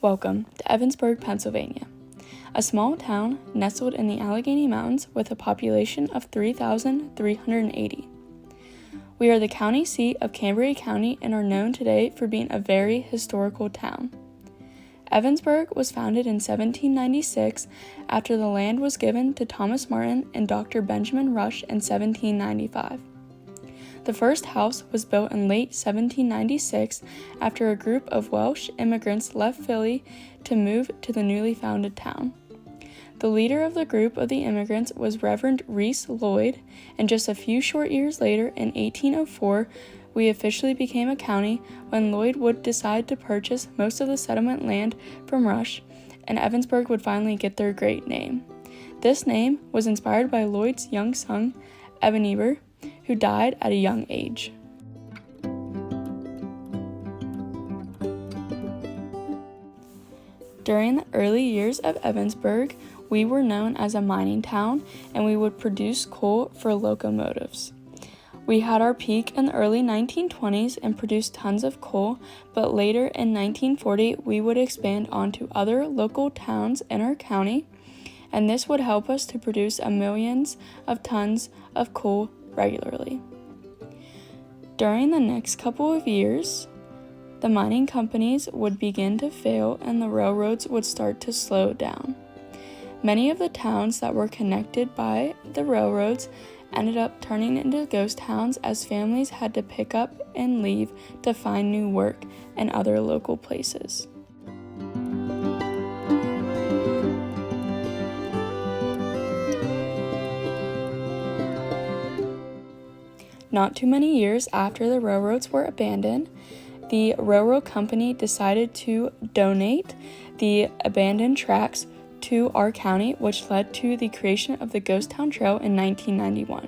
Welcome to Ebensburg, Pennsylvania, a small town nestled in the Allegheny Mountains with a population of 3,380. We are the county seat of Cambria County and are known today for being a very historical town. Ebensburg was founded in 1796 after the land was given to Thomas Martin and Dr. Benjamin Rush in 1795. The first house was built in late 1796 after a group of Welsh immigrants left Philly to move to the newly founded town. The leader of the group of the immigrants was Reverend Reese Lloyd, and just a few short years later, in 1804, we officially became a county when Lloyd would decide to purchase most of the settlement land from Rush, and Ebensburg would finally get their great name. This name was inspired by Lloyd's young son, Ebenezer, who died at a young age. During the early years of Ebensburg, we were known as a mining town, and we would produce coal for locomotives. We had our peak in the early 1920s and produced tons of coal, but later in 1940, we would expand onto other local towns in our county, and this would help us to produce millions of tons of coal regularly. During the next couple of years, the mining companies would begin to fail and the railroads would start to slow down. Many of the towns that were connected by the railroads ended up turning into ghost towns as families had to pick up and leave to find new work in other local places. Not too many years after the railroads were abandoned, the railroad company decided to donate the abandoned tracks to our county, which led to the creation of the Ghost Town Trail in 1991.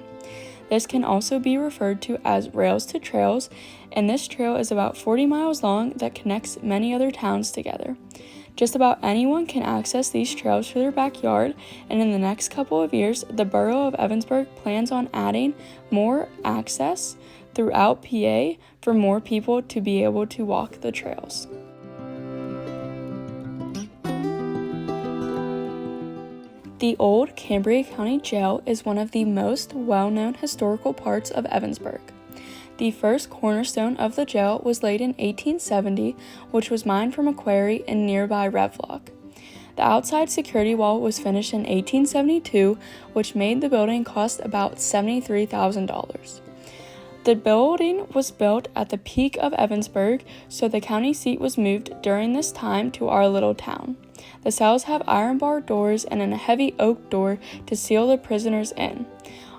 This can also be referred to as Rails to Trails, and this trail is about 40 miles long that connects many other towns together. Just about anyone can access these trails for their backyard, and in the next couple of years, the borough of Ebensburg plans on adding more access throughout PA for more people to be able to walk the trails. The old Cambria County Jail is one of the most well-known historical parts of Ebensburg. The first cornerstone of the jail was laid in 1870, which was mined from a quarry in nearby Revlock. The outside security wall was finished in 1872, which made the building cost about $73,000. The building was built at the peak of Ebensburg, so the county seat was moved during this time to our little town. The cells have iron bar doors and a heavy oak door to seal the prisoners in.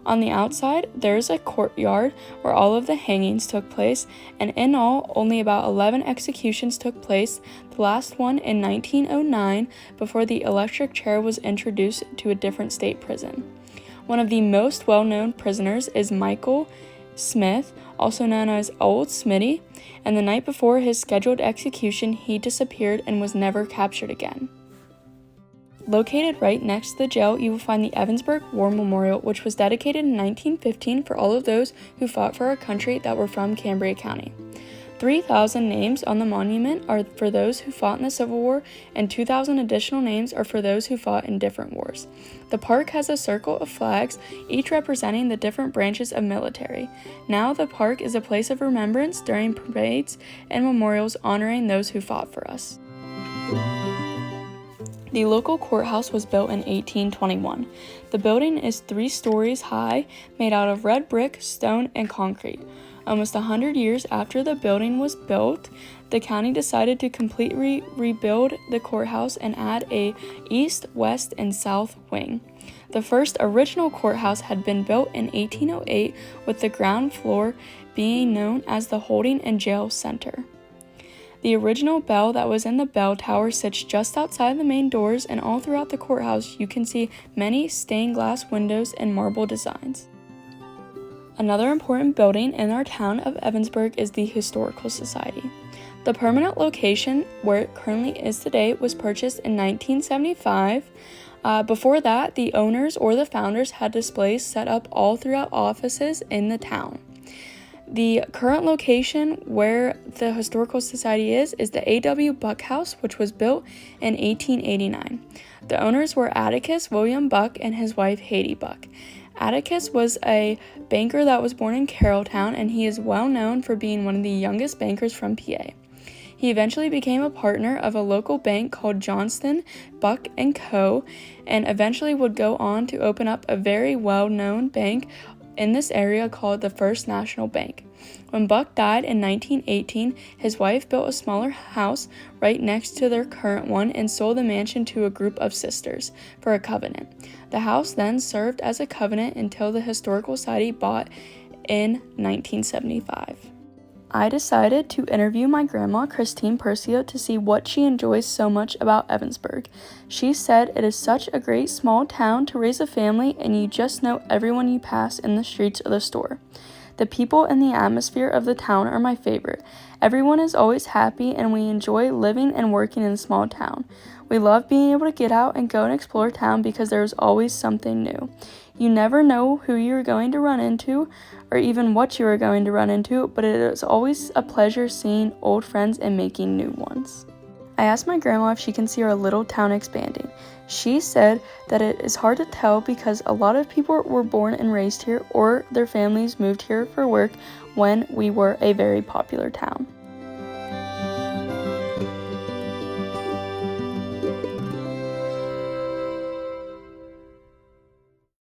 On the outside, there is a courtyard where all of the hangings took place, and in all, only about 11 executions took place, the last one in 1909 before the electric chair was introduced to a different state prison. One of the most well-known prisoners is Michael Smith, also known as Old Smitty, and the night before his scheduled execution, he disappeared and was never captured again. Located right next to the jail, you will find the Ebensburg War Memorial, which was dedicated in 1915 for all of those who fought for our country that were from Cambria County. 3,000 names on the monument are for those who fought in the Civil War, and 2,000 additional names are for those who fought in different wars. The park has a circle of flags, each representing the different branches of military. Now the park is a place of remembrance during parades and memorials honoring those who fought for us. The local courthouse was built in 1821. The building is 3 stories high, made out of red brick, stone, and concrete. Almost 100 years after the building was built, the county decided to completely rebuild the courthouse and add a east, west, and south wing. The first original courthouse had been built in 1808, with the ground floor being known as the Holding and Jail Center. The original bell that was in the bell tower sits just outside the main doors, and all throughout the courthouse you can see many stained glass windows and marble designs. Another important building in our town of Ebensburg is the Historical Society. The permanent location where it currently is today was purchased in 1975. Before that, the owners or the founders had displays set up all throughout offices in the town. The current location where the Historical Society is the A.W. Buck House, which was built in 1889. The owners were Atticus William Buck and his wife Hatie Buck. Atticus was a banker that was born in Carrolltown, and he is well known for being one of the youngest bankers from PA. He eventually became a partner of a local bank called Johnston, Buck & Co., and eventually would go on to open up a very well-known bank in this area called the First National Bank. When Buck died in 1918, his wife built a smaller house right next to their current one and sold the mansion to a group of sisters for a covenant. The house then served as a covenant until the Historical Society bought in 1975. I decided to interview my grandma, Christine Percio, to see what she enjoys so much about Ebensburg. She said it is such a great small town to raise a family, and you just know everyone you pass in the streets or the store. The people and the atmosphere of the town are my favorite. Everyone is always happy, and we enjoy living and working in a small town. We love being able to get out and go and explore town because there is always something new. You never know who you're going to run into or even what you are going to run into, but it is always a pleasure seeing old friends and making new ones. I asked my grandma if she can see our little town expanding. She said that it is hard to tell because a lot of people were born and raised here or their families moved here for work when we were a very popular town.